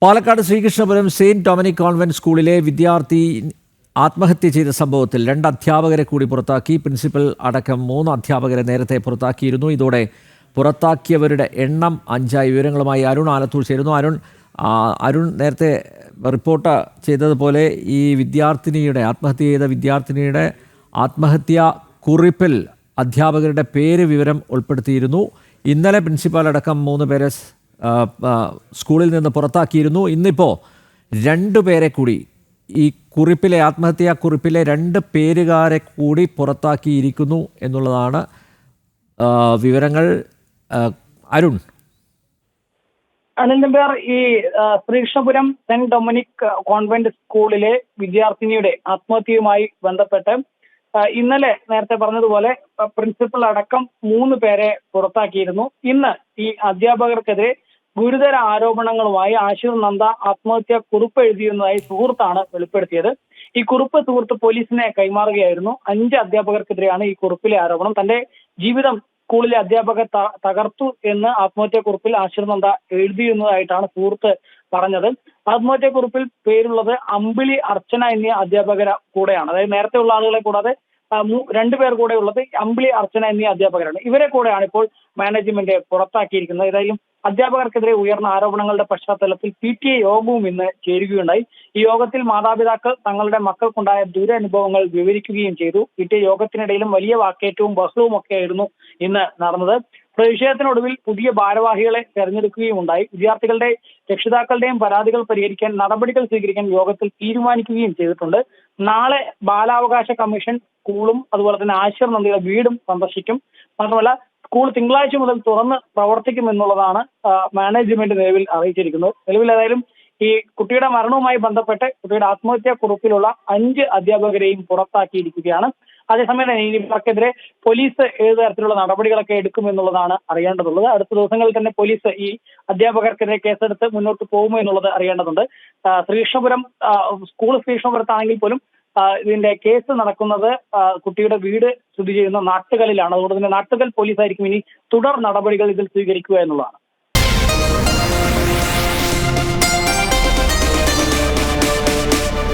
Palakkad Sreekrishnapuram Saint Dominic convent സ്കൂളിലെ വിദ്യാർത്ഥി ആത്മഹത്യ ചെയ്ത സംഭവത്തിൽ 2 അധ്യാപകരെ കൂടി പുറത്താക്കി. പ്രിൻസിപ്പൽ അടക്കം 3 അധ്യാപകരെ നേരത്തെ പുറത്താക്കിയിരുന്നു. ഇതോടെ പുറത്താക്കിയവരുടെ എണ്ണം 5ആയി. വിവരങ്ങളുമായി അരുൺ ആലത്തൂർ ചേരുന്നു. അരുൺ, നേരത്തെ റിപ്പോർട്ട് ചെയ്തതുപോലെ ഈ ആത്മഹത്യ ചെയ്ത വിദ്യാർത്ഥിനിയുടെ ആത്മഹത്യാ കുറിപ്പിൽ അധ്യാപകരുടെ പേര് വിവരം ഉൾപ്പെടുത്തിയിരുന്നു. ഇന്നലെ പ്രിൻസിപ്പാൽ അടക്കം 3 പേരെ സ്കൂളിൽ നിന്ന് പുറത്താക്കിയിരുന്നു. ഇന്നിപ്പോൾ 2 പേരെ കൂടി ഈ ആത്മഹത്യാ കുറിപ്പിലെ 2 പേരുകാരെ കൂടി പുറത്താക്കിയിരിക്കുന്നു എന്നുള്ളതാണ് വിവരങ്ങൾ. അരുൺ. അനിൽ പേർ, ഈ ശ്രീകൃഷ്ണപുരം സെന്റ് ഡൊമിനിക് കോൺവെന്റ് സ്കൂളിലെ വിദ്യാർത്ഥിനിയുടെ ആത്മഹത്യയുമായി ബന്ധപ്പെട്ട് ഇന്നലെ നേരത്തെ പറഞ്ഞതുപോലെ പ്രിൻസിപ്പൽ അടക്കം 3 പേരെ പുറത്താക്കിയിരുന്നു. ഇന്ന് ഈ അധ്യാപകർക്കെതിരെ ഗുരുതര ആരോപണങ്ങളുമായി ആശിർ നന്ദ ആത്മഹത്യാ കുറിപ്പ് എഴുതിയെന്നതായി സുഹൃത്താണ് വെളിപ്പെടുത്തിയത്. ഈ കുറിപ്പ് സുഹൃത്ത് പോലീസിനെ കൈമാറുകയായിരുന്നു. 5 അധ്യാപകർക്കെതിരെയാണ് ഈ കുറിപ്പിലെ ആരോപണം. തന്റെ ജീവിതം സ്കൂളിലെ അധ്യാപകർ തകർത്തു എന്ന് ആത്മഹത്യാ കുറിപ്പിൽ ആശിർ നന്ദ എഴുതിയെന്നതായിട്ടാണ് സുഹൃത്ത് പറഞ്ഞത്. ആത്മഹത്യാ കുറിപ്പിൽ പേരുള്ളത് അമ്പിളി, അർച്ചന എന്നീ അധ്യാപകര കൂടെയാണ്. അതായത് നേരത്തെ ഉള്ള ആളുകളെ കൂടാതെ 2 പേർ കൂടെ ഉള്ളത് അമ്പിളി, അർച്ചന എന്നീ അധ്യാപകരാണ്. ഇവരെ കൂടെയാണ് ഇപ്പോൾ മാനേജ്മെന്റ് പുറത്താക്കിയിരിക്കുന്നത്. ഏതായാലും അധ്യാപകർക്കെതിരെ ഉയർന്ന ആരോപണങ്ങളുടെ പശ്ചാത്തലത്തിൽ PTA യോഗവും ഇന്ന് ചേരുകയുണ്ടായി. ഈ യോഗത്തിൽ മാതാപിതാക്കൾ തങ്ങളുടെ മക്കൾക്കുണ്ടായ ദുരനുഭവങ്ങൾ വിവരിക്കുകയും ചെയ്തു. PTA യോഗത്തിനിടയിലും വലിയ വാക്കേറ്റവും ബഹളവും ഒക്കെയായിരുന്നു ഇന്ന് നടന്നത്. പ്രതിഷേധത്തിനൊടുവിൽ പുതിയ ഭാരവാഹികളെ തെരഞ്ഞെടുക്കുകയും ഉണ്ടായി. വിദ്യാർത്ഥികളുടെ രക്ഷിതാക്കളുടെയും പരാതികൾ പരിഹരിക്കാൻ നടപടികൾ സ്വീകരിക്കാൻ യോഗത്തിൽ തീരുമാനിക്കുകയും ചെയ്തിട്ടുണ്ട്. നാളെ ബാലാവകാശ കമ്മീഷൻ സ്കൂളും അതുപോലെ തന്നെ ആശിർ നന്ദിയുടെ വീടും സന്ദർശിക്കും. മാത്രമല്ല സ്കൂൾ തിങ്കളാഴ്ച മുതൽ തുറന്ന് പ്രവർത്തിക്കുമെന്നുള്ളതാണ് മാനേജ്മെന്റ് നിലവിൽ അറിയിച്ചിരിക്കുന്നത്. നിലവിൽ ഏതായാലും ഈ കുട്ടിയുടെ മരണവുമായി ബന്ധപ്പെട്ട് കുട്ടിയുടെ ആത്മഹത്യാ കുറിപ്പിലുള്ള 5 അധ്യാപകരെയും പുറത്താക്കിയിരിക്കുകയാണ്. അതേസമയം തന്നെ ഇവർക്കെതിരെ പോലീസ് ഏത് തരത്തിലുള്ള നടപടികളൊക്കെ എടുക്കുമെന്നുള്ളതാണ് അറിയേണ്ടതുള്ളത്. അടുത്ത ദിവസങ്ങളിൽ തന്നെ പോലീസ് ഈ അധ്യാപകർക്കെതിരെ കേസെടുത്ത് മുന്നോട്ട് പോകുമോ എന്നുള്ളത് അറിയേണ്ടതുണ്ട്. ശ്രീകൃഷ്ണപുരം സ്കൂൾ ശ്രീകൃഷ്ണപുരത്താണെങ്കിൽ പോലും ഇതിന്റെ കേസ് നടക്കുന്നത് കുട്ടിയുടെ വീട് സ്ഥിതി ചെയ്യുന്ന നാട്ടുകലിലാണ്. അതുകൊണ്ട് തന്നെ നാട്ടുകൽ പോലീസായിരിക്കും ഇനി തുടർ നടപടികൾ ഇതിൽ സ്വീകരിക്കുക എന്നുള്ളതാണ്.